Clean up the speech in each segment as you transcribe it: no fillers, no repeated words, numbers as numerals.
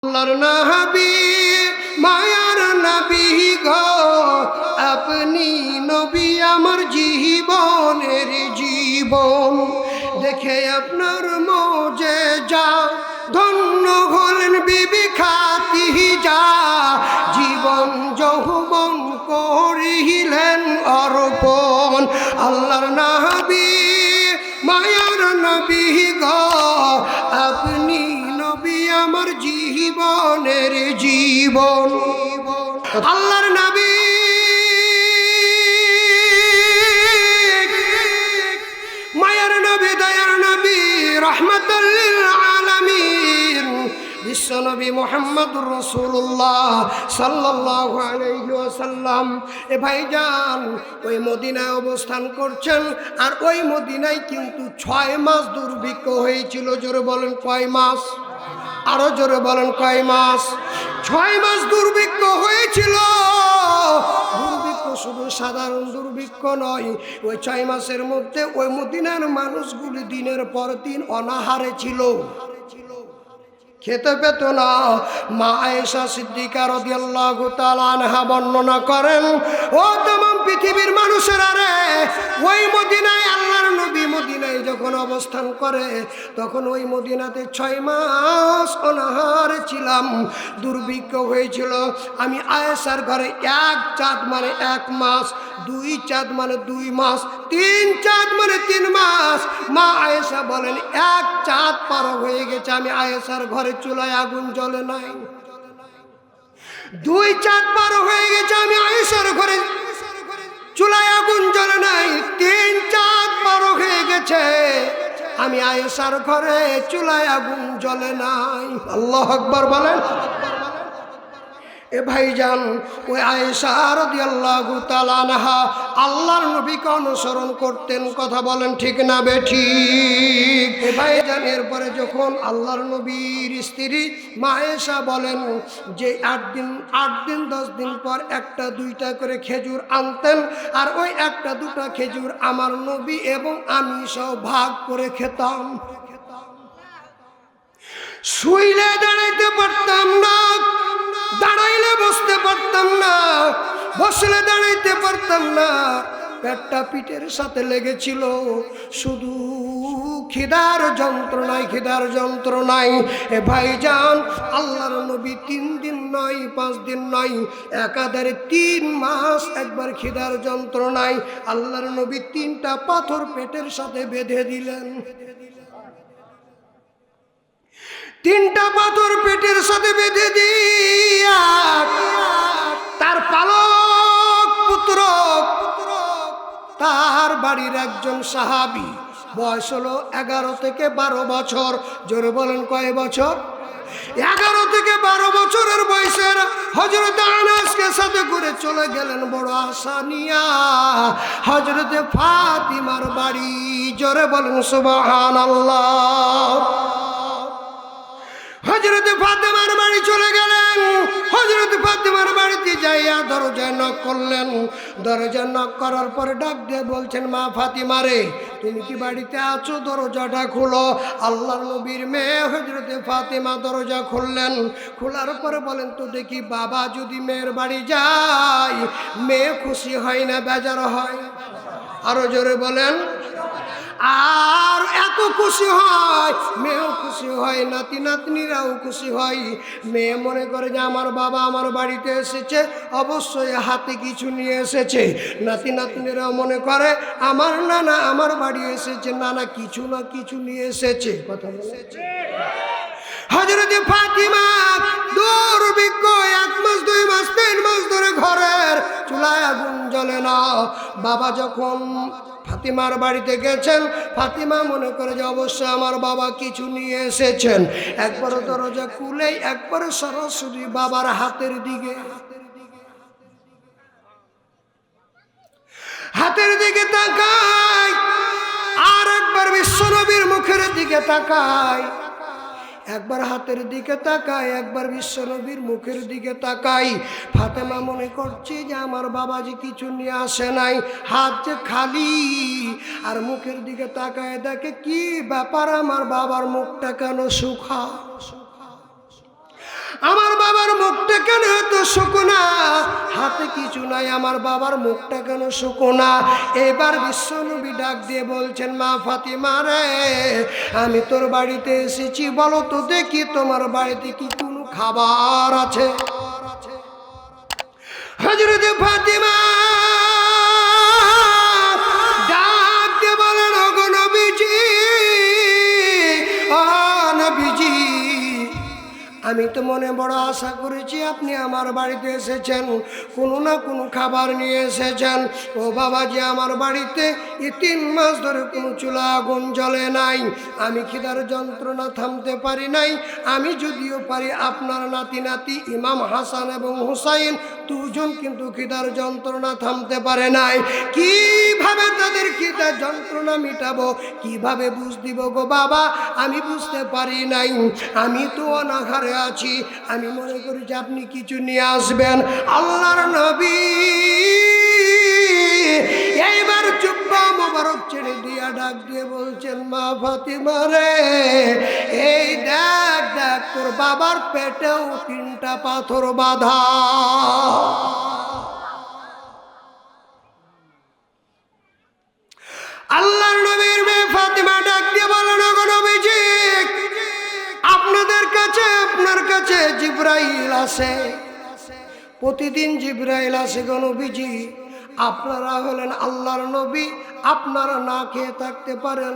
আল্লাহর নবী মায়ার নবী গো, আপনি নবী আমার জীবনের জীবন। দেখে আপনার মজেজা ধন্য হলেন বিবি খাদিজা, জীবন যৌবন করিলেন অর্পণ। আল্লাহর নবী মায়ার নবী গো, আপনি নবী আমার জীবনের জীবন। আল্লাহর নবী মায়ার নবী দয়ার নবী রহমাতুল লিল আলামিন বিশ্বনবী মুহাম্মদুর রাসূলুল্লাহ সাল্লাল্লাহু আলাইহি ওয়াসাল্লাম। এ ভাইজান ওই মদিনায় অবস্থান করছেন, আর ওই মদিনায় কিন্তু 6 মাস দুর্ভিক্ষ হয়েছিল। জোরে বলেন কয় মাস? আরো জোরে বলেন কয় মাস? 6 মাস দুর্ভিক্ষ হয়েছিল। দুর্ভিক্ষ শুধু সাধারণ দুর্ভিক্ষ নয়, ওই 6 মাসের মধ্যে ওই মদিনার মানুষগুলি দিনের পর দিন অনাহারে ছিল, খেতে পেত না। মা আয়েশা সিদ্দিকা রাদিয়াল্লাহু তাআলা আনহা বর্ণনা করেন, ও तमाम পৃথিবীর মানুষেরা রে, ওই মদিনায় আল্লাহর নবী মদিনায় যখন অবস্থান করে তখন ওই মদিনাতে 6 মাস অনাহারে ছিলাম, দুর্ভিক্ষ হয়েছিল। আমি আয়েশার ঘরে 1 চাঁদ মানে 1 মাস, 2 চাঁদ মানে 2 মাস, 3 চাঁদ মানে 3 মাস। মা আয়েশা বলেন 1 চাঁদ পার হয়ে গেছে, আমি আয়েশার ঘরে চুলায় আগুন জ্বলে নাই। 2 চাঁদ পার হয়ে গেছে, আমি আয়েশার ঘরে চুলায় আগুন জ্বলে নাই। 3 চাঁদ পার হয়ে গেছে, আমি আয়েশার ঘরে চুলায় আগুন জ্বলে নাই। আল্লাহু আকবার বলেন। এ ভাইজান ওই আয়েশা রাদিয়াল্লাহু তাআলা আনহা আল্লাহর নবীকে অনুসরণ করতেন। কথা বলেন ঠিক না বেঠিক? এ ভাইজান এরপরে যখন আল্লাহর নবীর স্ত্রী মা আয়েশা বলেন যে 8 দিন 10 দিন পর 1টা 2টা করে খেজুর আনতেন, আর ওই 1টা 2টা খেজুর আমার নবী এবং আমি সব ভাগ করে খেতাম। শুইলে দাঁড়াইতে পারতাম না, দাঁড়াইলে বসতে পারতাম না, বসলে দাঁড়াইতে পারতাম না, পেটটা পিঠের সাথে লেগেছিল। শুধু খিদার যন্ত্রণায়, খিদার যন্ত্রণায়। এ ভাইজান আল্লাহর নবী 3 দিন নয়, 5 দিন নয়, একাধারে 3 মাস একবার খিদার যন্ত্রণায় আল্লাহর নবী 3টা পাথর পেটের সাথে বেঁধে দিলেন। 3টা পাথর পেটের সাথে বেঁধে দিয়া তার পালক পুত্র, তার বাড়ির একজন সাহাবী, বয়স হলো 11 থেকে 12 বছর। জোরে বলেন কয় বছর? 11 থেকে 12 বছরের বয়সের হযরত আনাসকে সাথে করে চলে গেলেন বড় আশা নিয়া হযরতে ফাতিমার বাড়ি। জোরে বলেন সুবহানাল্লাহ। হযরতে ফাতিমার বাড়ি চলে গেলেন। হযরতে ফাতিমার বাড়িতে যাইয়া দরজায় নক করলেন। দরজা নক করার পরে ডাক দিয়ে বলছেন, মা ফাতিমা রে, তুমি কি বাড়িতে আছো? দরজাটা খুলো। আল্লাহর নবীর মেয়ে হযরতে ফাতিমা দরজা খুললেন। খোলার পরে বলেন, তো দেখি বাবা যদি মেয়ের বাড়ি যায়, মেয়ে খুশি হয় না বেজার হয়? আরো জোরে বলেন। আর এত খুশি হয়, মেয়েও খুশি হয়, নাতি নাতনিরাও খুশি হয়। মেয়ে মনে করে যে আমার বাবা আমার বাড়িতে এসেছে, অবশ্যই হাতে কিছু নিয়ে এসেছে। নাতি নাতনিরাও মনে করে আমার নানা আমার বাড়ি এসেছে, নানা কিছু না কিছু নিয়ে এসেছে। কথা বলেছে। হযরতে ফাতিমা দুর্ভিক্ষ 1 মাস 2 মাস 3 মাস ধরে ঘরের চুলায় আগুন জ্বলে না। বাবা যখন ফাতিমার বাড়িতে গেছেন, ফাতিমা মনে করে যে অবশ্যই আমার বাবা কিছু নিয়ে এসেছেন। একবার দরজা খুলেই একবার সরাসরি বাবার হাতের দিকে তাকায়, আর একবার বিশ্বনবীর মুখের দিকে তাকায়। একবার হাতের দিকে তাকাই, একবার বিশ্বনবীর মুখের দিকে তাকাই। ফাতেমা মনে করছে যে আমার বাবা যে কিছু নিয়ে আসে নাই, হাত যে খালি। আর মুখের দিকে তাকায় দেখে কি ব্যাপার, আমার বাবার মুখটা কেন শুখা। কেন এত শুকনা, হাতে কিছু নাই, আমার বাবার মুখটা কেন শুকনা? এবার বিশ্বনবী ডাক দিয়ে বলছেন, মা ফাতিমা রে, আমি তোর বাড়িতে এসেছি, বলো তো দেখি তোমার বাড়িতে কি কোনো খাবার আছে? হযরত ফাতিমা ডাক দিয়ে বলেন, ওগো নবীজি, ও নবীজি, আমি তো মনে বড় আশা করেছি আপনি আমার বাড়িতে এসেছেন, কোনো না কোনো খাবার নিয়ে এসেছেন। ও বাবাজি, আমার বাড়িতে এই 3 মাস ধরে কোনো চুলা আগুন জ্বলে নাই, আমি খিদার যন্ত্রণা থামতে পারি নাই। আমি যদিও পারি, আপনার নাতি নাতি ইমাম হাসান এবং হুসাইন দুজন কিন্তু খিদার যন্ত্রণা থামতে পারে নাই। কিভাবে তাদের খিদার যন্ত্রণা মিটাবো, কিভাবে বুঝ দিব গো বাবা, আমি বুঝতে পারি নাই। আমি তো অনাহারে আছি, আমি মনে করি যে আপনি কিছু নিয়ে আসবেন। আল্লাহর নবী এইবার জুব্বা মোবারক ছেড়ে দিয়া ডাক দিয়ে বলছেন, মা ফাতিমা রে, এই দেখ দেখ, তোর বাবার পেটেও 3টা পাথর বাঁধা। আল্লাহর নবীর মেয়ে ফাতিমা ডাক দিয়ে বলেন, ওগো নবীজি, আপনাদের কাছে, আপনার কাছে জিবরাইল আসে, প্রতিদিন জিবরাইল আসে গো নবীজি। আপনারা হলেন আল্লাহর নবী, আপনারা না খেয়ে থাকতে পারেন।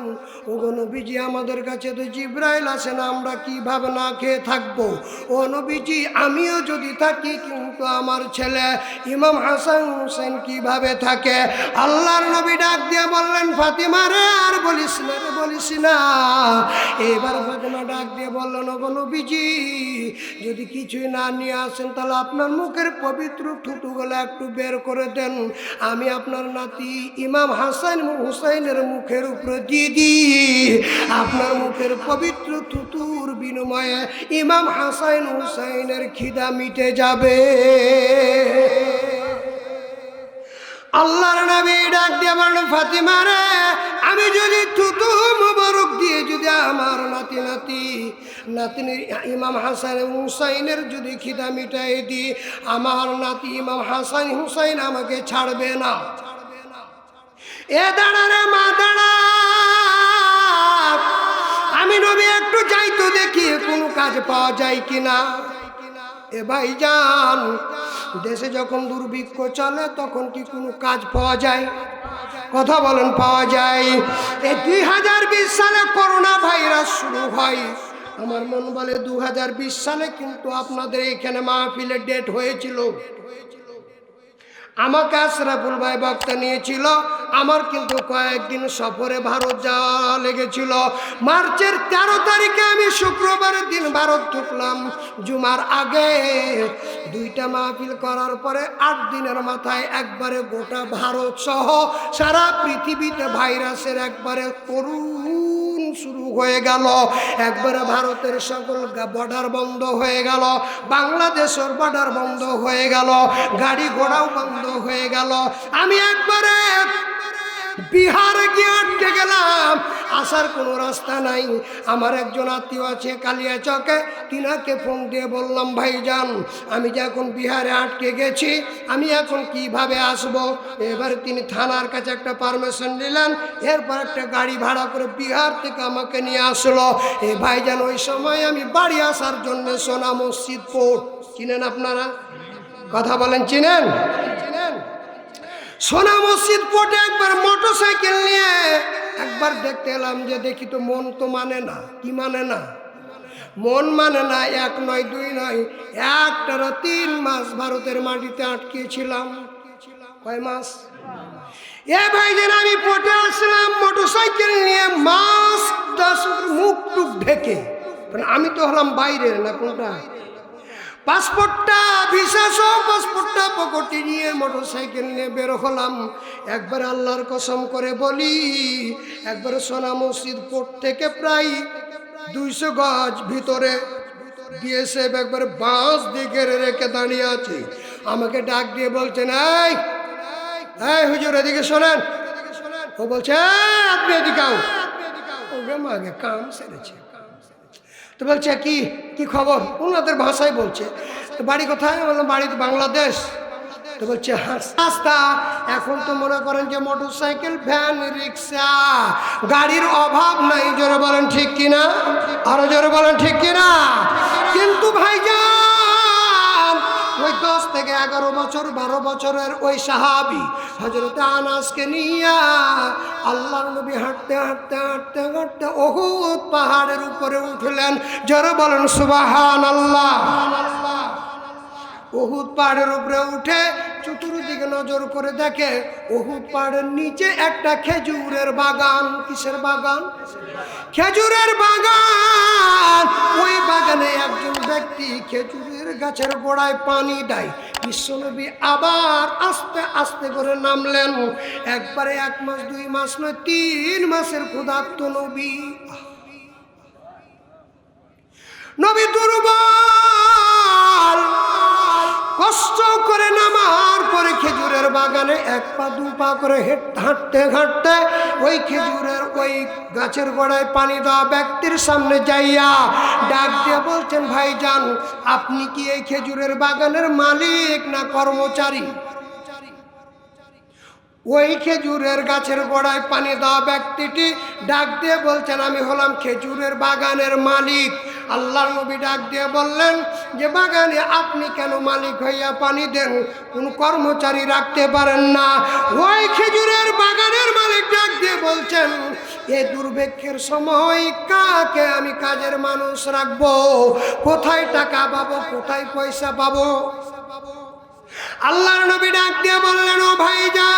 ওগো নবীজি, আমাদের কাছে তো জিবরাইল আসে না, আমরা কিভাবে না খেয়ে থাকবো? ও নবীজি, আমিও যদি থাকি, কিন্তু আমার ছেলে ইমাম হাসান হুসেন কিভাবে থাকে? আল্লাহর নবী ডাক দিয়ে বললেন, ফাতিমা রে, আর বলিস না রে, বলিস না। এবার ফাতিমা ডাক দিয়ে বললেন, ওগো নবীজি, যদি কিছুই না নিয়ে আসেন, তাহলে আপনার মুখের পবিত্র থুতুগুলো একটু বের করে দেন, আমি আপনার নাতি ইমাম হাসান হুসাইনের মুখের উপরে দিয়ে দিই। আপনার মুখের পবিত্র থুতুর বিনিময়ে ইমাম হাসান হুসাইনের খিদা মিটে যাবে। আল্লাহর নবী ডাক দিয়ে বলেন, ফাতিমা রে, আমি যদি থুতু মুবারক দিয়ে যদি আমার নাতিনি ইমাম হাসান হুসাইনের যদি খিদা মিটাই দিই, আমার নাতি ইমাম হাসান হুসাইন আমাকে ছাড়বে না। এ দাঁড়া রে মা, দাঁড়া, আমি নবী একটু যাই তো দেখি কোনো কাজ পাওয়া যায় কিনা। এ ভাইজান, দেশে যখন দুর্ভিক্ষ চলে তখন কি কোনো কাজ পাওয়া যায়? কথা বলেন, পাওয়া যায়? এই 2020 সালে করোনা ভাইরাস শুরু হয়। আমার মন বলে 2020 সালে কিন্তু আপনাদের এখানে মাহফিলের ডেট হয়েছিল। আমাকে আশরাফুল ভাই বক্তা নিয়েছিল, আমার কিন্তু কয়েকদিন সফরে ভারত যাওয়া লেগেছিল। মার্চের 13 তারিখে আমি শুক্রবারের দিন ভারত ঢুকলাম। জুমার আগে 2টা মাহফিল করার পরে 8 দিনের মাথায় একবারে গোটা ভারত সহ সারা পৃথিবীতে ভাইরাসের একবারে করুণ শুরু হয়ে গেল। একবারে ভারতের সকল বর্ডার বন্ধ হয়ে গেল, বাংলাদেশের বর্ডার বন্ধ হয়ে গেল, গাড়ি ঘোড়াও বন্ধ হয়ে গেল। আমি একবারে বিহারে গিয়ে আটকে গেলাম, আসার কোনো রাস্তা নাই। আমার একজন আত্মীয় আছে কালিয়াচকে, তিনাকে ফোন দিয়ে বললাম, ভাইজান, আমি যে এখন বিহারে আটকে গেছি, আমি এখন কিভাবে আসব? এবারে তিনি থানার কাছে একটা পারমিশন নিলেন, এরপর একটা গাড়ি ভাড়া করে বিহার থেকে আমাকে নিয়ে আসলো। এ ভাইজান, ওই সময় আমি বাড়ি আসার জন্য সোনা মসজিদ পোর্ট, চিনেন আপনারা? কথা বলেন, চিনেন? সোনা মসজিদ পোর্টে একবার মোটরসাইকেল নিয়ে একবার দেখতে এলাম, যে দেখি তো মন তো মানে না। কি মানে না? মন মানে না। 1 নয় 2 নয়, একটানা 3 মাস ভারতের মাটিতে আটকেছিলাম। কয় মাস? এ ভাইজান, আমি পোর্টে আসলাম মোটরসাইকেল নিয়ে, মাস্ক মুখ টুক ঢেকে। আমি তো হলাম বাইরের, না কোনটা, পাসপোর্টটা ভিসা সহ পাসপোর্টটা পকেটে নিয়ে মোটরসাইকেল নিয়ে বের হলাম। একবার আল্লাহর কসম করে বলি, একবার সোনা মসজিদ পোর্ট থেকে প্রায় 200 গজ ভিতরে বিএসএফ একবার বাঁশ দিয়ে ঘেরে রেখে দাঁড়িয়ে আছে। আমাকে ডাক দিয়ে বলছেন, এই হুজুর, এদিকে শোনেন। ও বলছে, আপনি এদিকে আও। ওরে মাগে, কাম সেরেছে। তো বলছে কি কি খবর, ওনাদের ভাষায় বলছে। তো বাড়ি কোথায়? বললাম বাড়ি তো বাংলাদেশ। তো বলছে রাস্তা এখন তো মনে করেন যে মোটরসাইকেল, ভ্যান, রিক্সা, গাড়ির অভাব নাই। জোরে বলেন ঠিক কিনা, আরো জোরে বলেন ঠিক কিনা। কিন্তু ভাইজান ওই 10 থেকে 11 বছর 12 বছরের ওই সাহাবী হযরত আনাসকে নিয়ে আল্লাহর নবী হাঁটতে হাঁটতে হাঁটতে হাঁটতে উহুদ পাহাড়ের উপরে উঠলেন। জোরে বলেন সুবহানাল্লাহ। উহুদ পাহাড়ের উপরে উঠে চতুর্দিকে নজর করে দেখে উহুদ পাহাড়ের নিচে একটা খেজুরের বাগান। কিসের বাগান? খেজুরের বাগান। ওই বাগানে একজন ব্যক্তি খেজুরের গাছের গোড়ায় পানি দেয়। বিশ্বনবী আবার আস্তে আস্তে করে নামলেন। একবারে 1 মাস 2 মাস নয়, 3 মাসের ক্ষুধার্ত নবী। নবী দুর্বল, কষ্ট করে নামার পরে খেজুরের বাগানে 1 পা 2 পা করে হাঁটতে হাঁটতে ওই খেজুরের ওই গাছের গোড়ায় পানি দেওয়া ব্যক্তির সামনে যাইয়া ডাক দিয়ে বলছেন, ভাইজান আপনি কি এই খেজুরের বাগানের মালিক না কর্মচারী? ওই খেজুরের গাছের গোড়ায় পানি দেওয়া ব্যক্তিটি ডাক দিয়ে বলছেন, আমি হলাম খেজুরের বাগানের মালিক। আল্লাহর নবী ডাক দিয়ে বললেন যে বাগানে আপনি কেন মালিক হইয়া পানি দেন? কোন কর্মচারী রাখতে পারেন না? ওই খেজুরের বাগানের মালিক ডাক দিয়ে বলছেন, এই দুর্ভিক্ষের সময় কাকে আমি কাজের মানুষ রাখবো? কোথায় টাকা পাবো, কোথায় পয়সা পাবো? আল্লাহর নবী ডাক দিয়ে বললেন, ও ভাইজান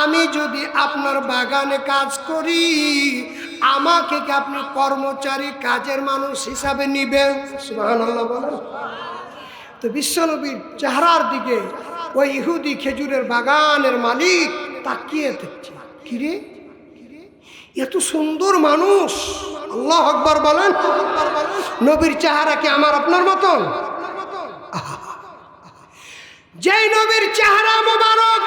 আমি যদি আপনার বাগানে কাজ করি আমাকে কি আপনি কর্মচারী কাজের মানুষ হিসাবে নিবেন? সুবহানাল্লাহ বলেন। তো বিশ্বনবীর চেহারার দিকে ওই ইহুদি খেজুরের বাগানের মালিক তাকিয়ে দেখছে, কিরে এত সুন্দর মানুষ, আল্লাহু আকবার বলেন। নবীর চেহারা কি আমার আপনার মতন? যেই নবীর চেহারা মোবারক,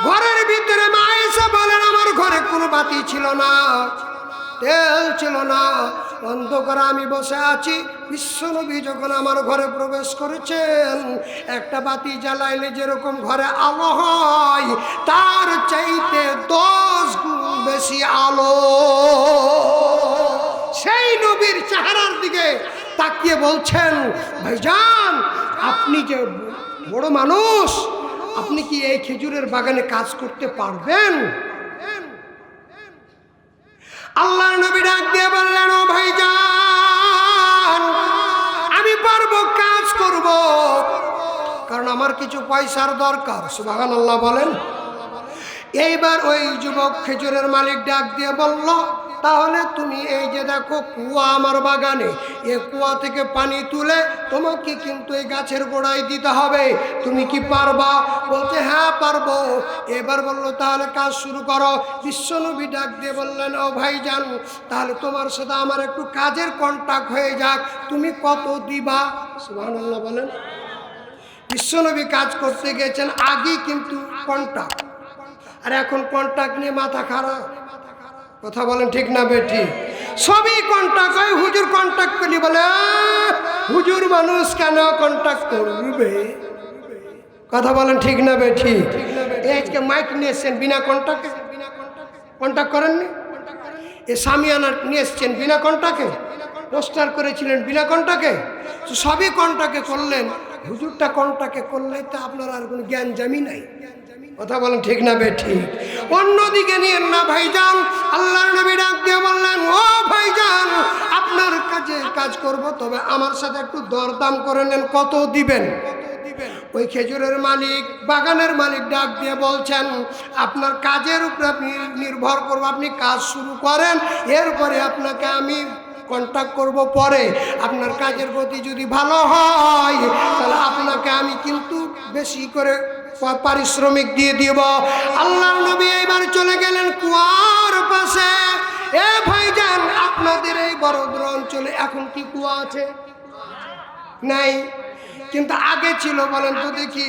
ঘরের ভিতরে মা আয়েশা বলেন আমার ঘরে কোনো বাতি ছিল না, তেল ছিল না, অন্ধকারে আমি বসে আছি। বিশ্বনবী যখন আমার ঘরে প্রবেশ করেছেন, একটা বাতি জ্বালাইলে যেরকম ঘরে আলো হয় তার চাইতে 10 গুণ বেশি আলো। সেই নবীর চেহারার দিকে তাকিয়ে বলছেন, ভাইজান আপনি যে বড় মানুষ, আপনি কি এই খেজুরের বাগানে কাজ করতে পারবেন? আল্লাহর নবী ডাক দিয়ে বললেন, ও ভাইজান আমি পারবো, কাজ করব, কারণ আমার কিছু পয়সার দরকার। সুবহানাল্লাহ বলেন। এইবার ওই যুবক খেজুরের মালিক ডাক দিয়ে বলল, তাহলে তুমি এই যে দেখো কুয়া আমার বাগানে, এ কুয়া থেকে পানি তুলে তোমাকে কিন্তু এই গাছের গোড়ায় দিতে হবে, তুমি কি পারবা? বলছে হ্যাঁ পারবো। এবার বললো তাহলে কাজ শুরু করো। বিশ্বনবী ডাক দিয়ে বললেন, ও ভাইজান তাহলে তোমার সাথে আমার একটু কাজের কন্ট্রাক্ট হয়ে যাক, তুমি কত দিবা? সুবহানাল্লাহ বলেন। বিশ্বনবী কাজ করতে গেছেন আগে কিন্তু কন্ট্রাক্ট, আর এখন কন্ট্রাক্ট নিয়ে মাথা খারাপ। কথা বলেন ঠিক না বেটি? সবই কন্ট্রাক্ট হয়। হুজুর কন্ট্রাক্ট করি বলে, হুজুর মানুষ কেন কন্ট্রাক্ট করবে? কথা বলেন ঠিক না বেটি? আজকে মাইক নিয়ে এসছেন বিনা কন্ট্রাক্টে, কন্ট্রাক্ট করেননি। এ সামিয়ানা নিয়ে এসছেন বিনা কন্ট্রাক্টে, পোস্টার করেছিলেন বিনা কন্ট্রাক্টে, তো সবই কন্ট্রাক্টে করলেন। হুজুরটা কন্ট্রাক্টে করলে তো আপনার আর কোনো জ্ঞান জামি নাই। কথা বলেন ঠিক না বেটি? অন্যদিকে নিয়েন না ভাইজান। আল্লাহর নবী ডাক দিয়ে বললেন, ও ভাইজান আপনার কাজে কাজ করব, তবে আমার সাথে একটু দরদাম করে নেন, কত দিবেন? ওই খেজুরের মালিক, বাগানের মালিক ডাক দিয়ে বলছেন, আপনার কাজের উপরে আপনি নির্ভর করবো, আপনি কাজ শুরু করেন, এরপরে আপনাকে আমি কন্ট্যাক্ট করব। পরে আপনার কাজের গতি যদি ভালো হয় তাহলে আপনাকে আমি কিন্তু বেশি করে পারিশ্রমিক দিয়ে দিব। আল্লাহর নবী এইবার চলে গেলেন কুয়ার পাশে। এ ভাইজান আপনাদের এই বরদ্র অঞ্চলে এখন কি কুয়া আছে? নাই, কিন্তু আগে ছিল। বলেন তো দেখি,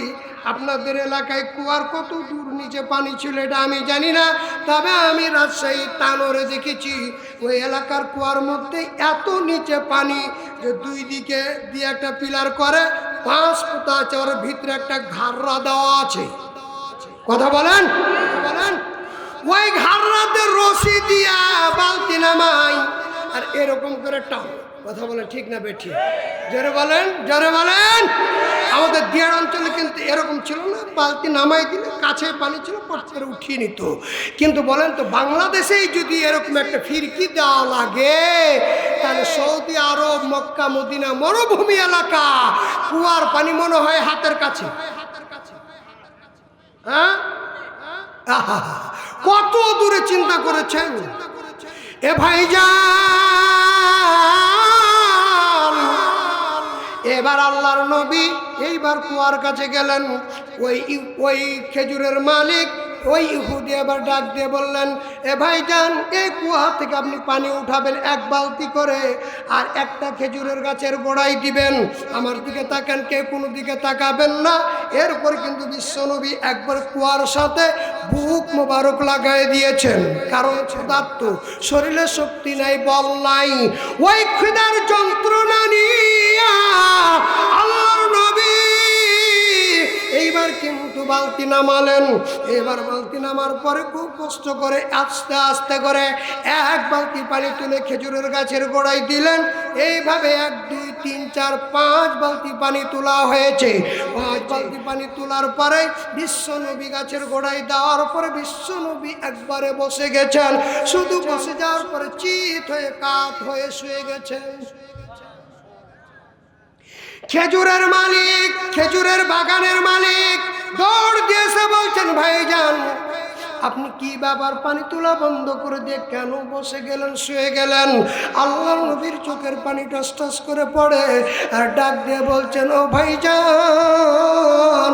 আপনাদের এলাকায় কুয়ার কত দূর নিচে পানি ছিল এটা আমি জানি না, তবে আমি রাজশাহী তানোরে দেখেছি ওই এলাকার কুয়ার মধ্যে এত নিচে পানি যে দুই দিকে দিয়ে একটা পিলার করে 5 ফুট আছে, ওর ভিতরে একটা ঘাড়রা দেওয়া আছে। কথা বলেন বলেন, ওই ঘাড়রাতে রশি দিয়া বালতি নামাই আর এরকম করে টান। কথা বলেন ঠিক না বেঠি? জোরে বলেন, জোরে বলেন। আমাদের দিয়ার অঞ্চলে কিন্তু এরকম ছিল না, বালতি নামাই দিলে কাছে পানি ছিল পট করে উঠিয়ে নিত। কিন্তু বলেন তো বাংলাদেশেই যদি এরকম একটা ফিরকি দেওয়া লাগে তাহলে সৌদি আরব, মক্কা, মদিনা মরুভূমি এলাকা কুয়ার পানি মনে হয় হাতের কাছে। হ্যাঁ, কত দূরে চিন্তা করেছেন এ ভাইজান। এবার আল্লাহর নবী এইবার কুয়ার কাছে গেলেন। ওই খেজুরের মালিক ওই ইহুদি এবার ডাক দিয়ে বললেন, এ ভাইজান এই কুয়া থেকে আপনি পানি উঠাবেন 1 বালতি করে, আর একটা খেজুরের গাছের গোড়ায় দিবেন। আমার দিকে তাকান, কে কোনো দিকে তাকাবেন না। এরপর কিন্তু বিশ্বনবী একবার কুয়ার সাথে বুক মোবারক লাগাই দিয়েছেন, কারণ ক্ষুধার্ত, শরীরে শক্তি নাই, বল নাই। ওই ক্ষুধার যন্ত্রণা নিয়ে আল্লাহর নবী এইবার কিন্তু বালতি নামালেন। এবার বালতি নামার পরে খুব কষ্ট করে আস্তে আস্তে করে 1 বালতি পানি তুলে খেজুরের গাছের গোড়ায় দিলেন। এইভাবে 1 2 3 4 5 বালতি পানি তোলা হয়েছে। 5 বালতি পানি তোলার পরে বিশ্বনবী গাছের গোড়ায় দেওয়ার পরে বিশ্বনবী একবারে বসে গেছেন। শুধু বসে যাওয়ার পরে চিত হয়ে কাত হয়ে শুয়ে গেছেন। খেজুরের মালিক, খেজুরের বাগানের মালিক দৌড় দিয়েছে, বলছেন ভাইজান আপনি কি ব্যাপার, পানি তোলা বন্ধ করে দিয়ে কেন বসে গেলেন, শুয়ে গেলেন? আল্লাহর নবীর চোখের পানি টস টস করে পড়ে আর ডাক দিয়ে বলছেন, ও ভাইজান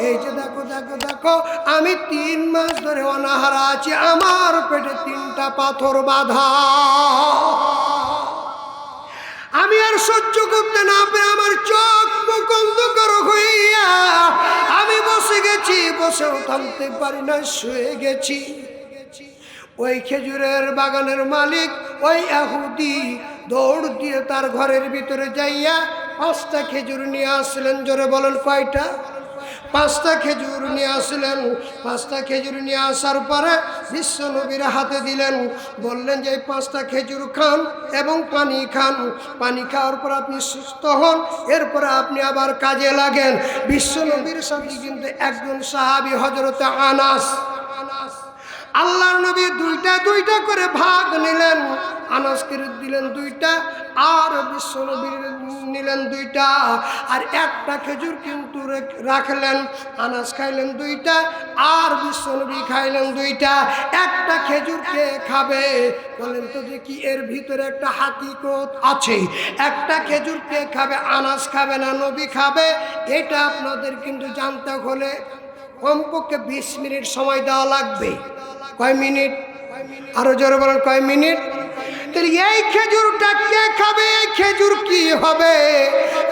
এই যে দেখো দেখো দেখো, আমি 3 মাস ধরে অনাহারা আছি, আমার পেটে 3টা পাথর বাঁধা। আমি আর সহ্য করতে না পেরে আমার চোখ মুখ অন্ধকার হইয়া আমি বসে গেছি, বসেও থামতে পারি না, শুয়ে গেছি। ওই খেজুরের বাগানের মালিক ওই ইহুদি দৌড় দিয়ে তার ঘরের ভিতরে যাইয়া 5টা খেজুর নিয়ে আসলেন। জোরে বলেন কয়টা? 5টা খেজুর নিয়ে আসলেন। 5টা খেজুর নিয়ে আসার পরে বিশ্বনবীর হাতে দিলেন, বললেন যে এই 5টা খেজুর খান এবং পানি খান, পানি খাওয়ার পর আপনি সুস্থ হন, এরপরে আপনি আবার কাজে লাগেন। বিশ্বনবীর সাথে কিন্তু একজন সাহাবী হযরতে আনাস, আল্লাহর নবী 2টা করে ভাগ নিলেন। আনাসকে দিলেন 2টা আর বিশ্বনবীর নিলেন 2টা, আর একটা খেজুর কিন্তু রাখলেন। আনাস খাইলেন 2টা আর বিশ্বনবী খাইলেন 2টা। একটা খেজুর কে খাবে বলেন তো দেখি? এর ভিতরে একটা হাকিকত আছে। একটা খেজুর কে খাবে? আনাস খাবে না, নবী খাবে। এটা আপনাদের কিন্তু জানতে হলে কমপক্ষে 20 মিনিট সময় দেওয়া লাগবে। কয় মিনিট? আরো জোরে বলেন, কয় মিনিট? এই খেজুরটা কে খাবে, এই খেজুর কি হবে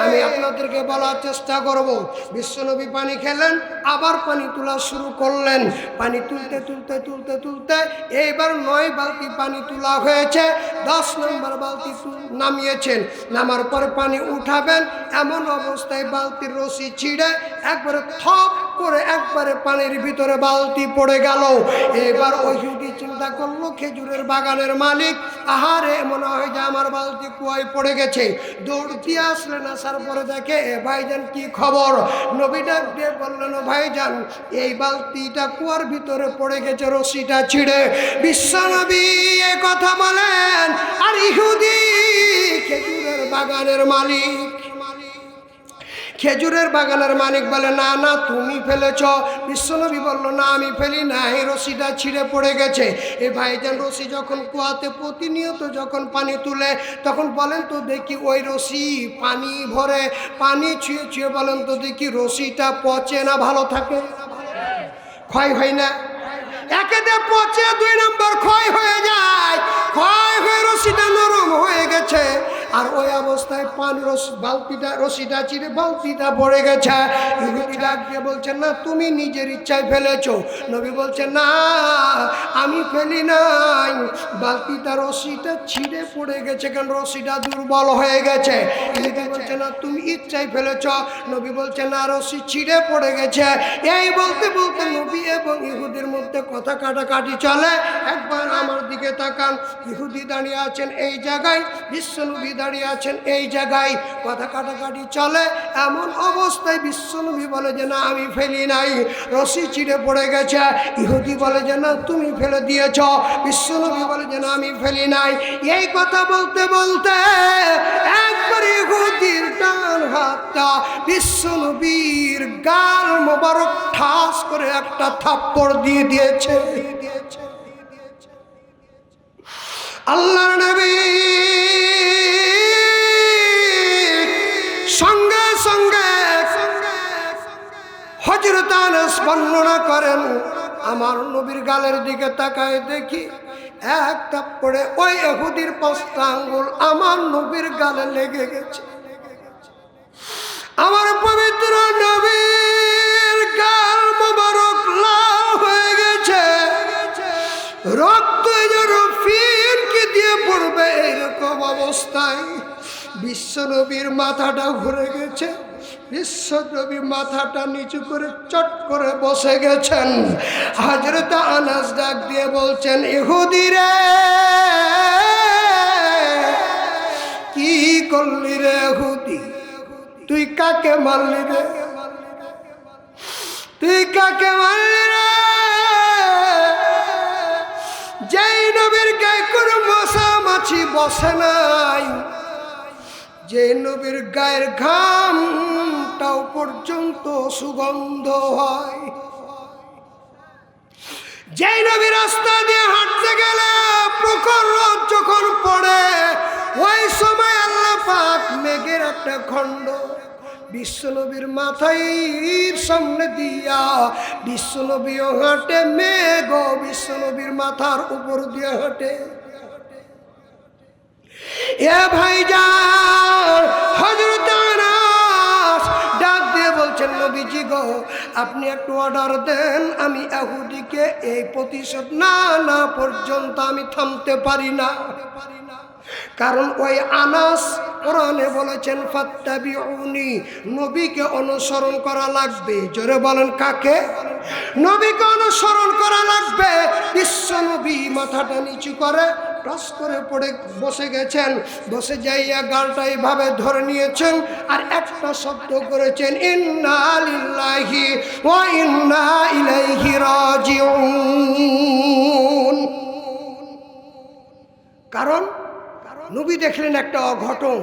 আমি আপনাদেরকে বলার চেষ্টা করব। বিশ্বনবী পানি খেলেন, আবার পানি তোলা শুরু করলেন। পানি তুলতে তুলতে তুলতে তুলতে এইবার 9 বালতি পানি তোলা হয়েছে। 10 নম্বর বালতি নামিয়েছেন। নামার পরে পানি উঠাবেন, এমন অবস্থায় বালতির রশি ছিঁড়ে একবারে থপ করে একবারে পানির ভিতরে বালতি পড়ে গেল। এবার ওই ইহুদি চিন্তা করলো খেজুরের বাগানের মালিক, আহারে মনে হয় যে আমার বালতি কুয়ায় পড়ে গেছে। দৌড় দিয়ে আসলেন, আসার পরে দেখে ভাইজান কি খবর? নবী ডাক দিয়ে বললেন, ভাইজান এই বালতিটা কুয়ার ভিতরে পড়ে গেছে রশিটা ছিঁড়ে। বিশ্বনবী এ কথা বলেন, আর ইহুদি খেজুরের বাগানের মালিক, খেজুরের বাগানের মালিক বলে, না না তুমি ফেলেছ। বিশ্বনবী বলল, না আমি ফেলি না, এই রশিটা ছিঁড়ে পড়ে গেছে। এই ভাইজান রশি যখন কুয়াতে প্রতিনিয়ত যখন পানি তুলে তখন বলেন তো দেখি ওই রশি পানি ভরে পানি ছুঁয়ে ছুঁয়ে বলেন তো দেখি রশিটা পচে না ভালো থাকে? ক্ষয় হয় না? একেতে পচে, 2 নম্বর ক্ষয় হয়ে যায়। ক্ষয় হয়ে রশিটা নরম হয়ে গেছে। আর ওই অবস্থায় পানি বালতিটা রশিটা চিরে বালতিটা পড়ে গেছে। ইহুদি ডাক দিয়ে বলছেন, না তুমি নিজের ইচ্ছায় ফেলেছো। নবী বলছেন, না আমি ফেলি নাই, বালতিটা রশিটা ছিঁড়ে পড়ে গেছে, কারণ রশিটা দুর্বল হয়ে গেছে। ইহুদি বলছে, না তুমি ইচ্ছায় ফেলেছ। নবী বলছেন, না রশি ছিঁড়ে পড়ে গেছে। এই বলতে বলতে নবী এবং ইহুদির মধ্যে কথা কাটাকাটি চলে। একবার আমার দিকে তাকান, ইহুদি দাঁড়িয়ে আছেন এই জায়গায়, বিশ্বনবী দাঁড়িয়ে আছেন এই জায়গায়, কথা কাটাকাটি চলে। এমন অবস্থায় বিশ্বনবী বলে যে, না আমি ফেলি নাই, রশি ছিঁড়ে পড়ে গেছে। ইহুদি বলে যে, না তুমি ফেলে দিয়েছ। বিশ্বনবী বলে যে, না আমি ফেলি নাই। এই কথা বলতে বলতে একবার ইহুদির ডান হাতটা বিশ্বনবীর গাল মোবারক ঠাস করে একটা থাপ্পড় দিয়ে দিয়েছে। আল্লাহর নবী সঙ্গে সঙ্গে হযরত আনাস বর্ণনা করেন, আমার নবীর গালের দিকে তাকায় দেখি এক থাপ্পড়ে ওই ইহুদির 5টা আঙ্গুল আমার নবীর গালে লেগে গেছে। আমার পবিত্র নবীর গাল মোবারক লাল হয়ে গেছে, রক্ত যেন ফিনকি দিয়ে পড়বে এরকম অবস্থায় বিশ্বনবীর মাথাটা ঘুরে গেছে। বিশ্বনবী মাথাটা নিচু করে চট করে বসে গেছেন। হযরত আনাস ডাক দিয়ে বলছেন, ইহুদি রে কি করলি রে ইহুদি, তুই কাকে মারলি রে, তুই কাকে মারলি রে? যেই নবীর গায়ে কোনো মশা মাছি বসে নাই, যে নবীর গায়ের ঘামটাও পর্যন্ত সুগন্ধ হয়, যে নবীর রাস্তা দিয়ে হাঁটতে গেলে প্রখর রোদ যখন পড়ে ওই সময় আল্লাহ পাক মেঘের একটা খণ্ড বিশ্বনবীর মাথায় সামনে দিয়া বিশ্বনবীও হাঁটে, মেঘ বিশ্বনবীর মাথার উপর দিয়ে হাঁটে। এ ভাইজান, হযরত আনাস ডাক দিয়ে বলছেন, নবীজি গো আপনি একটু অর্ডার দেন, আমি ইহুদিকে এই প্রতিশোধ না পর্যন্ত আমি থামতে পারি না। কারণ ওই আনাস কোরআনে বলেছেন ফাত্তাবিউনি, নবীকে অনুসরণ করা লাগবে। জোরে বলেন কাকে? নবীকে অনুসরণ করা লাগবে। বিশ্ব নবী মাথাটা নিচু করে টস করে পড়ে বসে গেছেন, বসে যাইয়া গালটা এইভাবে ধরে নিয়েছেন আর একটা শব্দ করেছেন, ইন্না লিল্লাহি ওয়া ইন্না ইলাইহি রাজিউন। কারণ নবী দেখলেন একটা অঘটন,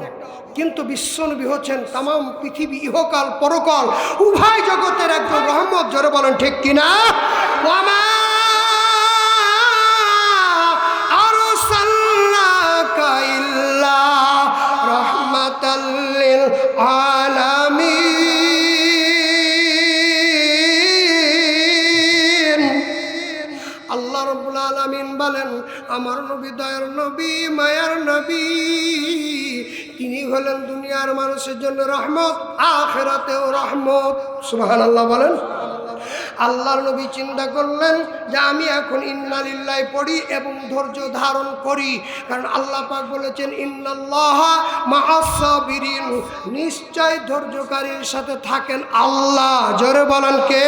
কিন্তু বিশ্বনবী হচ্ছেন তাম পৃথিবী ইহকাল পরকাল উভয় জগতের একজন রহমত। জোরে বলেন ঠিক কিনা? ওয়ামা আরসালনাকা ইল্লা রাহমাতাল লিল আলামিন। আল্লাহ রাব্বুল আলামিন বলেন, আমার নবী দয়ার নবী, মায়ার নবী, তিনি হলেন দুনিয়ার মানুষের জন্য রহমত, আখিরাতেও রহমত। সুবহানাল্লাহ বলেন। আল্লাহর নবী চিন্তা করলেন যে আমি এখন ইন্না লিল্লাহি পড়ি এবং ধৈর্য ধারণ করি, কারণ আল্লাহ পাক বলেছেন ইন্নাল্লাহা মাআস সাবিরিন, নিশ্চয় ধৈর্যকারীর সাথে থাকেন আল্লাহ। জোরে বলেন কে?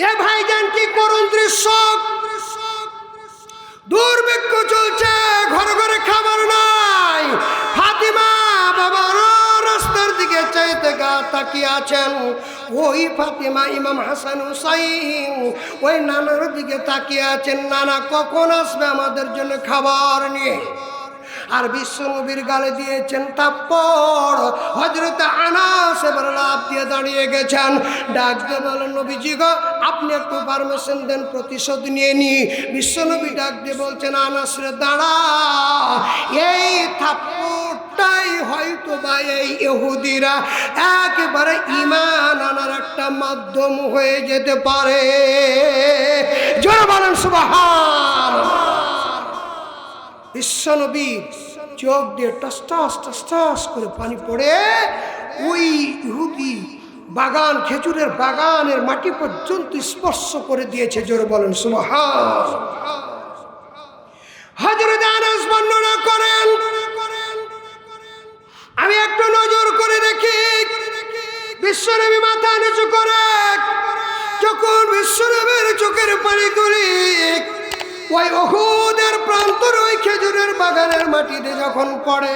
এ ভাইজান কি করুন দৃশ্য, দুর্ভিক্ষ চলছে, ঘরে ঘরে খাবার নাই। ফাতিমা বাবার রাস্তার দিকে চাইতে গা তাকিয়ে আছেন। ওই ফাতিমা ইমাম হাসান হুসাইন ওই নানার দিকে তাকিয়ে আছেন, নানা কখন আসবে আমাদের জন্য খাবার নিয়ে। আর বিশ্বনবীর গালে দিয়েছেন থাপ্পড়। হযরত আনাস এবার লাফ দিয়ে দাঁড়িয়ে গেছেন, ডাক দিয়ে বলেন, নবীজি গো আপনি একটু পারমিশন দেন, প্রতিশোধ নিয়ে নি। বিশ্বনবী ডাক দিয়ে বলছেন, আনাস রে দাঁড়া, এই থাপ্পড়টাই হয়তো বা এই ইহুদিরা একেবারে ঈমান আনার একটা মাধ্যম হয়ে যেতে পারে। জোরে বলেন সুবহানাল্লাহ। বিশ্বনবী চোখ দিয়ে টস টস টস টস করে পানি পড়ে ওই ইহুদি বাগান, খেজুরের বাগানের মাটি পর্যন্ত স্পর্শ করে দিয়েছে। জোরে বলেন সুবহান। হযরত আনাস বর্ণনা করেন, আমি একটু নজর করে দেখি বিশ্বনবী মাথা নিচু করে যখন বিশ্বনবীর চোখের পানিগুলি ওই উহুদের প্রান্তর ওই খেজুরের বাগানের মাটিতে যখন পড়ে,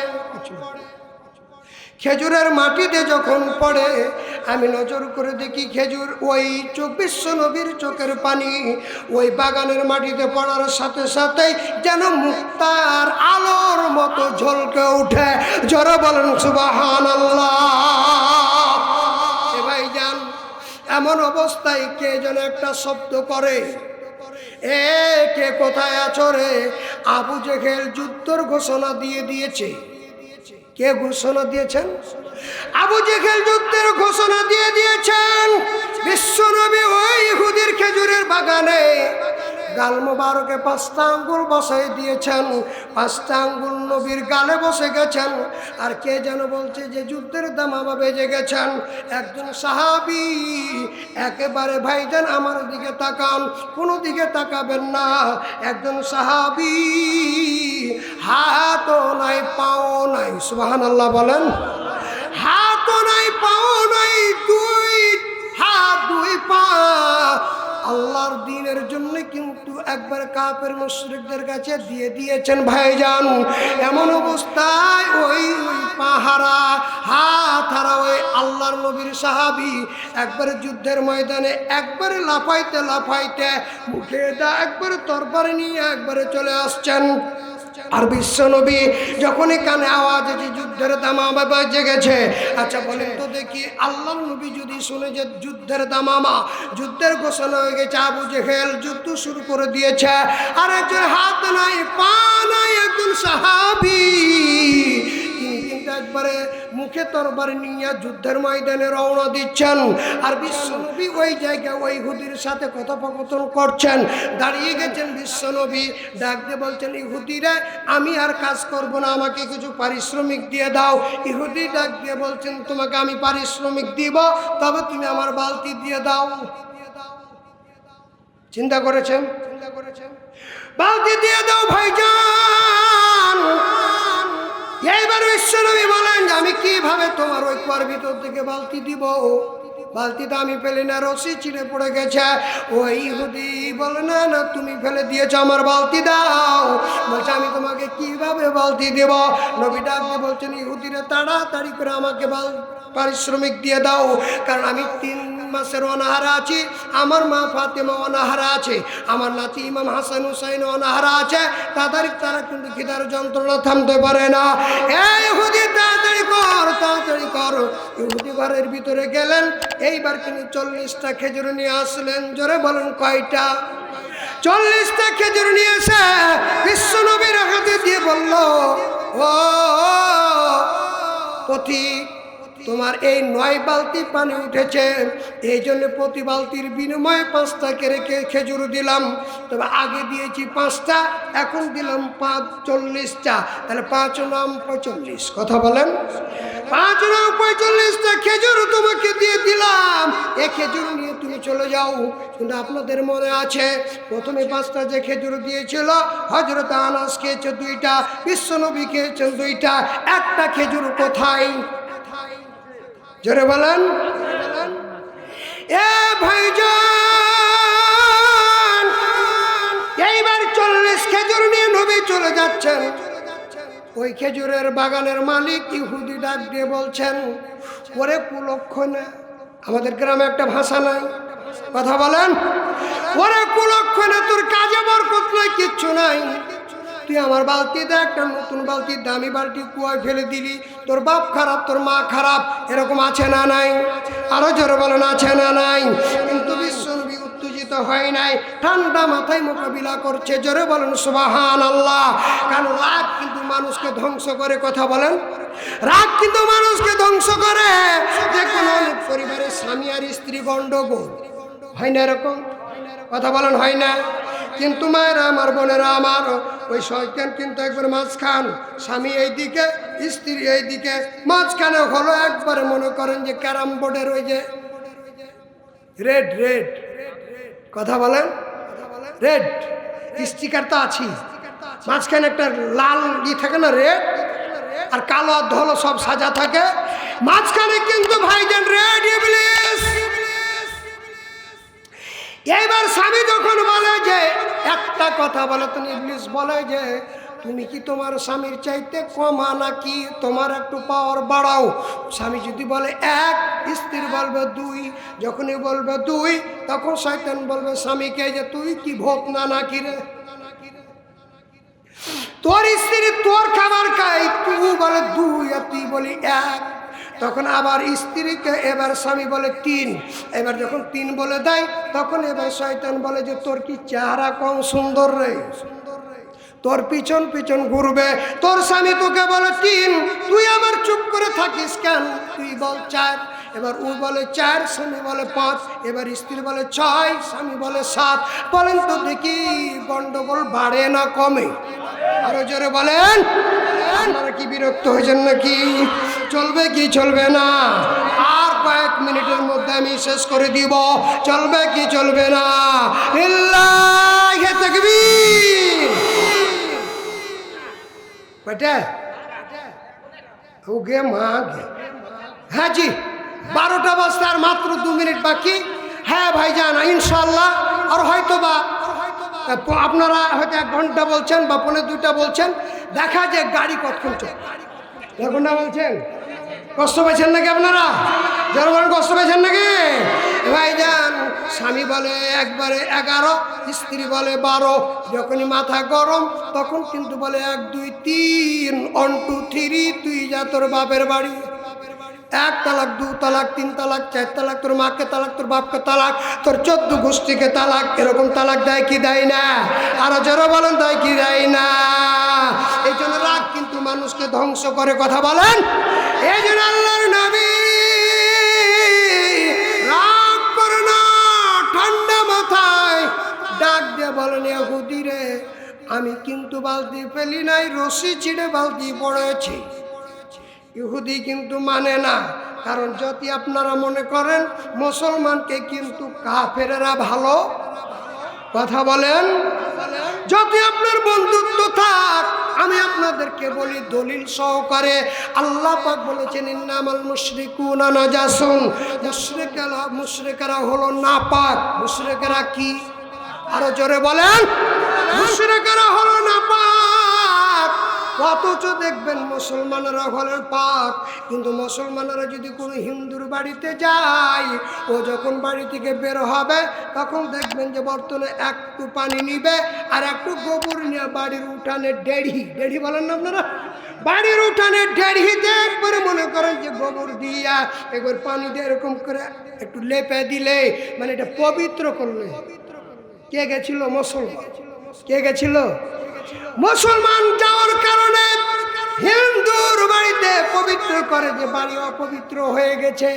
খেজুরের মাটিতে যখন পড়ে, আমি নজর করে দেখি খেজুর ওই বিশ্বনবীর চোখের পানি ওই বাগানের মাটিতে পড়ার সাথে সাথেই যেন মুক্তার আলোর মতো ঝলকে উঠে। জোরে বলেন সুবহানাল্লাহ। এ ভাইজান, এমন অবস্থায় কে যেন একটা শব্দ করে, এ কে কোথায় আছো রে? আবু জেহেল যুদ্ধের ঘোষণা দিয়ে দিয়েছে। কে ঘোষণা দিয়েছেন? আবু জেহেল যুদ্ধের ঘোষণা দিয়ে দিয়েছেন। বিশ্বনবী ওই ইহুদির খেজুরের বাগানে গাল মোবারকে 5টা আঙ্গুল বসাই দিয়েছেন, 5টা আঙ্গুল নবীর গালে বসে গেছেন। আর কে যেন বলছে যে যুদ্ধের দামামা বেজে গেছেন। একজন সাহাবী একেবারে, ভাইজান আমার দিকে তাকান, কোনো দিকে তাকাবেন না। একজন সাহাবী হাতও নাই পাও নাই, সুবহানাল্লাহ বলেন। হাতও নাই পাও নাই, 2 হাত 2 পা আল্লাহর দ্বীনের জন্য কিন্তু একবার কাফের মুশরিকদের কাছে দিয়ে দিয়েছেন। ভাইজান, এমন অবস্থায় ওই পাহারা হাত হারা ওই আল্লাহর নবীর সাহাবী একবারে যুদ্ধের ময়দানে একবারে লাফাইতে লাফাইতে মুখে একবারে তরবারি নিয়ে একবারে চলে আসছেন। আর বিশ্বনবী যখনই কানে আওয়াজ যে যুদ্ধের দামামা বেজে গেছে, আচ্ছা বলেন তো দেখি, আল্লাহর নবী যদি শুনে যে যুদ্ধের দামামা, যুদ্ধের ঘোষণা হয়ে গেছে, আবু জেহেল যুদ্ধ শুরু করে দিয়েছে, আর একজন হাত নাই পা নাই একজন সাহাবী কিন্তু একবারে মুখে তরবারি নিয়ে যুদ্ধের ময়দানে রওনা দিচ্ছেন। আর বিশ্বনবী ওই জায়গায় ওই ইহুদির সাথে কথোপকথন করছেন। দাঁড়িয়ে গেছেন বিশ্বনবী, ডাক দিয়ে বলছেন, ইহুদিরা আমি আর কাজ করব না, আমাকে কিছু পারিশ্রমিক দিয়ে দাও। ইহুদি ডাক দিয়ে বলছেন, তোমাকে আমি পারিশ্রমিক দিব, তবে তুমি আমার বালতি দিয়ে দাও। চিন্তা করেছেন? বালতি দিয়ে দাও ভাইজান। এইবার বিশ্বনবী বলেন যে আমি কিভাবে তোমার ওই কুয়ার ভিতর থেকে বালতি দিব? বালতিটা আমি ফেলে না, রশি ছিঁড়ে পড়ে গেছে। ওই ইহুদি বলে, না না তুমি ফেলে দিয়েছো, আমার বালতি দাও। বলছে আমি তোমাকে কিভাবে বালতি দেব? নবী ডাক দিয়ে বলছেন, ইহুদিরা তাড়াতাড়ি করে আমাকে পারিশ্রমিক দিয়ে দাও, কারণ আমি 3 মাসের অনাহারা আছি, আমার মা ফাতেমা অনাহারা আছে, আমার নাতি ইমাম হাসান হুসাইন অনাহারা আছে, তারা কিন্তু খিদার যন্ত্রণা থামতে পারে না। এই ইহুদি তাড়াতাড়ি কর, তাড়াতাড়ি কর। ইহুদি ঘরের ভিতরে গেলেন, এইবার তিনি 40টা খেজুর নিয়ে আসলেন। জোরে বলেন কয়টা? 40টা খেজুর নিয়ে এসে বিশ্বনবীর হাতে দিয়ে বলল, ও পথিক, তোমার এই 9 বালতি পানি উঠেছে, এই জন্য প্রতি বালতির বিনিময়ে 5টা করে খেজুর দিলাম। তবে আগে দিয়েছি 5টা, এখন দিলাম 40টা, তাহলে 5 নাম 45। কথা বলেন, 5 নাম 45টা খেজুর তোমাকে দিয়ে দিলাম, এই খেজুর নিয়ে তুমি চলে যাও। কিন্তু আপনাদের মনে আছে প্রথমে 5টা যে খেজুর দিয়েছিল, হযরত আনাস খেয়েছে 2টা, বিশ্বনবী খেয়েছেন 2টা, একটা খেজুর কোথায়? জোরে বলেন। এ ভাইজান, এইবার 40 খেজুর নিয়ে নবী চলে যাচ্ছেন। ওই খেজুরের বাগানের মালিক ইহুদি ডাক দিয়ে বলছেন, ওরে কুলক্ষণে, আমাদের গ্রামে একটা ভাষা নাই, কথা বলেন, ওরে কুলক্ষণে, তোর কাজে বরকত নাই, কিচ্ছু নাই, তুই আমার বালতিতে একটা নতুন বালতি, দামি বালতি কুয়ায় ফেলে দিলি, তোর বাপ খারাপ, তোর মা খারাপ, এরকম আছে না নাই? আরো জোরে বলেন, আছে না নাই? কিন্তু বিশ্বনবী উত্তেজিত হয় নাই, ঠান্ডা মাথায় মোকাবিলা করছে। জোরে বলেন সুবহানাল্লাহ। কারণ রাগ কিন্তু মানুষকে ধ্বংস করে। কথা বলেন, রাগ কিন্তু মানুষকে ধ্বংস করে। যে কোনো পরিবারের স্বামী আর স্ত্রী গন্ডগোল হয় না, এরকম কথা বলেন, হয় না? কিন্তু মায়েরা আমার, বোনেরা আমার, ওই শয়তান কিন্তু একবার মাঝখান, স্বামী এইদিকে স্ত্রী এইদিকে, মাঝখানে হলো একবারে মনে করেন যে ক্যারাম বোর্ডের ওই যে রেড রেড, কথা বলেন, রেড স্টিকার তো আছি, মাঝখানে একটা লাল থাকে না রেড, আর কালো ধলো সব সাজা থাকে, মাঝখানে কিন্তু ভাইজান রেড ইবলিস। এইবার স্বামী যখন বলে যে একটা কথা বলে, তো ইবলিস বলে যে তুমি কি তোমার স্বামীর চাইতে কমা নাকি তোমার একটু পাওয়ার বাড়াও? স্বামী যদি বলে এক, স্ত্রী বলবে দুই, যখনই বলবে দুই তখন শয়তান বলবে স্বামীকে যে তুই কি ভোগ না নাকি রে, তোর স্ত্রী তোর খাবার খাই, তুই বলে দুই আর তুই বলি এক, তখন আবার স্ত্রীকে এবার স্বামী বলে তিন, এবার যখন তিন বলে দেয় তখন এবার শয়তান বলে যে তোর কি চেহারা কম সুন্দর রে, তোর পিছন পিছন ঘুরবে, তোর স্বামী তোকে বলে তিন, তুই আবার চুপ করে থাকিস কেন, তুই বল চার, এবার ও বলে চার, স্বামী বলে পাঁচ, এবার স্ত্রী বলে ছয়, স্বামী বলে সাত, বলেন তো দেখি গন্ডগোল বাড়ে না কমে? আরো জোরে বলেন। আপনারা কি বিরক্ত হয়েছেন নাকি? চলবে কি চলবে না? আর কয়েক মিনিটের মধ্যে আমি শেষ করে দিব, চলবে কি চলবে না? লিল্লাহি তাকবীর। বেটা ওগে মা গে, হ্যাঁ জি 12টা বাজতে আর মাত্র 2 মিনিট বাকি। হ্যাঁ ভাইজান ইনশাল্লাহ, আর হয়তো বা আপনারা হয়তো 1 ঘন্টা বলছেন বা 1.5-2টা বলছেন, দেখা যায় গাড়ি কতক্ষণ চলে, 1 ঘন্টা বলছেন, কষ্ট পেয়েছেন নাকি আপনারা? জনগণ কষ্ট পেয়েছেন নাকি? ভাইজান স্বামী বলে একবারে 11, স্ত্রী বলে 12, যখনই মাথা গরম তখন কিন্তু বলে 1 2 3, 1 2 3, তুই যা তোর বাপের বাড়ি, 1 তালাক 2 তালাক 3 তালাক 4 তালাক, তোর মাকে তালাক, তোর বাপকে তালাক, তোর 14 গোষ্ঠীকে তালাক, এরকম তালাক দেয় কি দেয় না? আরো জোরে বলেন দেয় কি দেয় না? এই জন্য রাগ কিন্তু মানুষকে ধ্বংস করে, কথা বলেন। এই জন্য আল্লাহর নবী রাগ করে না, ঠান্ডা মাথায় ডাক দিয়ে বলেন ইহুদি রে, আমি কিন্তু বালতি ফেলি নাই, রশি ছিঁড়ে বালতি পড়েছি। ইহুদি কিন্তু মানে না, কারণ যদি আপনারা মনে করেন মুসলমানকে কিন্তু কাফেরেরা ভালো, কথা বলেন, যদি আপনার বন্ধুত্ব থাক, আমি আপনাদেরকে বলি দলিল সহকারে, আল্লাহ পাক বলেছেন ইন্নামাল মুশরিকুনা নাজাসুন, মুশরিকেরা হলো নাপাক। মুশরিকেরা কি? আরো জোরে বলেন। মুশরিকেরা হলো নাপাক। অথচ দেখবেন মুসলমানেরা হলেন পাক, কিন্তু মুসলমানেরা যদি কোনো হিন্দুর বাড়িতে যায়, ও যখন বাড়ি থেকে বের হবে তখন দেখবেন যে বর্তমানে একটু পানি নিবে আর একটু গোবর নিয়ে বাড়ির উঠানে ডেড়ি বলেন না আপনারা, বাড়ির উঠানে ডেড়িতে একবারে মনে করেন যে গোবর দিয়া একবার পানি দিয়ে এরকম করে একটু লেপে দিলে, মানে এটা পবিত্র করলে। কে গেছিল? মুসলমান। কে গেছিল? মুসলমান যাওয়ার কারণে হিন্দুর বাড়িতে পবিত্র করে যে বাড়ি অপবিত্র হয়ে গেছে।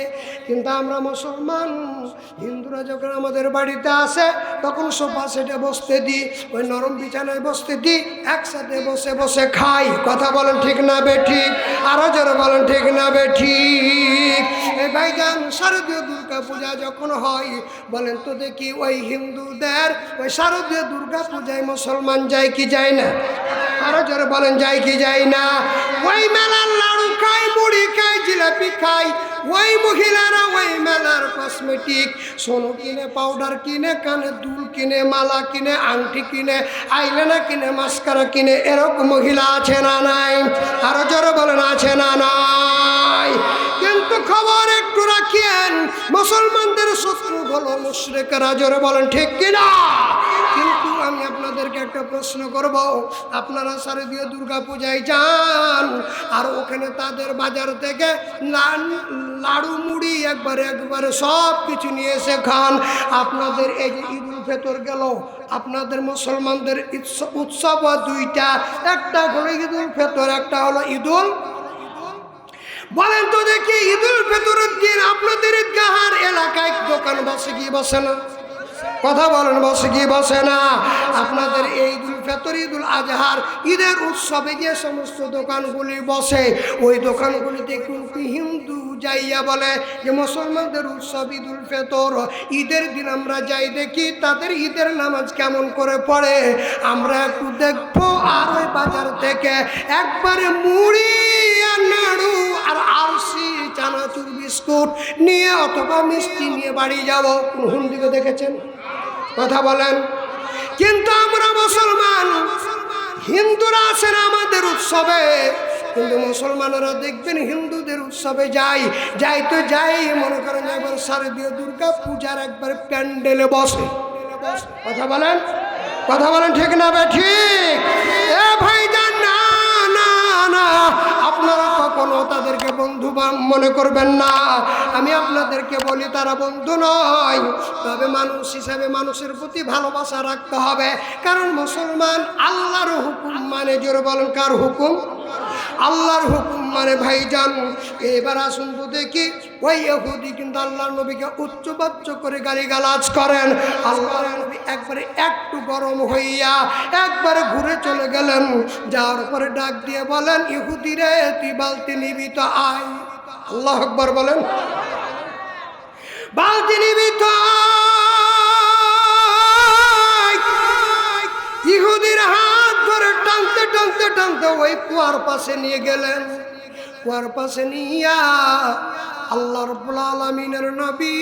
কিন্তু আমরা মুসলমান, হিন্দুরা যখন আমাদের বাড়িতে আসে তখন সোফা সেটে বসতে দিই, ওই নরম বিছানায় বসতে দিই, একসাথে বসে বসে খাই। কথা বলেন ঠিক না বেঠিক? আরো জোরে বলেন ঠিক না বেঠিক? এই ভাইজান শারদীয় দুর্গা পূজা যখন হয়, বলেন তো দেখি ওই হিন্দুদের ওই শারদীয় দুর্গা পূজায় মুসলমান যায় কি যায় না? আরো জোরে বলেন যায় কি যায় না? ওই মেলার লাড়ু খাই, মুড়ি খাই, জিলাপি খাই, ওই মহিলারা ওই মেলার কসমেটিক সোনো কিনে, পাউডার কিনে, কানে দুল কিনে, মালা কিনে, আংটি কিনে, আইলানা কিনে, মাস্কারা কিনে, এরকম মহিলা আছে না নাই? আরো জোরে বলেন আছে না নাই? কিন্তু খবর একটু রাখিয়েন, মুসলমানদের শত্রু হলো মুশরিকরা। জোরে বলেন ঠিক কিনা? কিন্তু আমি আপনাদেরকে একটা প্রশ্ন করব, আপনারা শারদীয় দুর্গা পূজায় যান আর ওখানে তাদের বাজার থেকে লাড়ু মুড়ি একবারে সব কিছু নিয়ে এসে খান। আপনাদের এই যে ঈদ উল ফিতর গেল, আপনাদের মুসলমানদের উৎসব দুইটা, একটা হলো ঈদ উল ফিতর, একটা হলো ঈদুল। বলেন তো দেখি ঈদ উল ফিতরের দিন আপনাদের ঈদগাহের এলাকায় দোকান বসে কি বসে না? কথা বলেন বসে কি বসে না? আপনাদের এই ঈদুল ফিতর, ঈদুল আজহার ঈদের উৎসবে যে সমস্ত দোকানগুলি বসে, ওই দোকানগুলিতে কিন্তু হিন্দু যাইয়া বলে যে মুসলমানদের উৎসব ঈদুল ফিতর, ঈদের দিন আমরা যাই দেখি তাদের ঈদের নামাজ কেমন করে পড়ে, আমরা একটু দেখবো। আর ওই বাজার থেকে একবারে মুড়ি আর নাড়ু আর আরসি চানাচুর বিস্কুট নিয়ে অথবা মিষ্টি নিয়ে বাড়ি যাবো। কোন হুন্ডিকে দেখেছেন? কথা বলেন। কিন্তু আমরা মুসলমান, হিন্দুরা আসেন আমাদের উৎসবে, কিন্তু মুসলমানেরা দেখবেন হিন্দুদের উৎসবে যাই তো যাই মনে করেন একবার শারদীয় দুর্গা পূজার একবার প্যান্ডেলে বসে। কথা বলেন, কথা বলেন, ঠিক না বে ঠিক? এ ভাই যান না না না, আপনারা কখনো তাদেরকে বন্ধু মনে করবেন না। আমি আপনাদেরকে বলি তারা বন্ধু নয়, তবে মানুষ হিসাবে মানুষের প্রতি ভালোবাসা রাখতে হবে। কারণ মুসলমান আল্লাহর হুকুম মানে, জোরে বলেন কার হুকুম? আল্লাহর হুকুম মানে। ভাইজান এবার আসুন তো দেখি, ওই ইহুদি কিন্তু আল্লাহর নবীকে উচ্চবাচ্য করে গালিগালাজ করেন। আল্লাহর নবী একবারে একটু গরম হইয়া একবারে ঘুরে চলে গেলেন। যাওয়ার পরে ডাক দিয়ে বলেন, ইহুদি রে তুই বালতি নিবি তো আয়। আল্লাহু আকবার বলেন। বালতি নিবি তো আয়। ইহুদির হাত ধরে টানতে টানতে টানতে ওই কুয়ার পাশে নিয়ে গেলেন। কুয়ার পাশে নিয়া আল্লাহ রাব্বুল আলামিনের নবী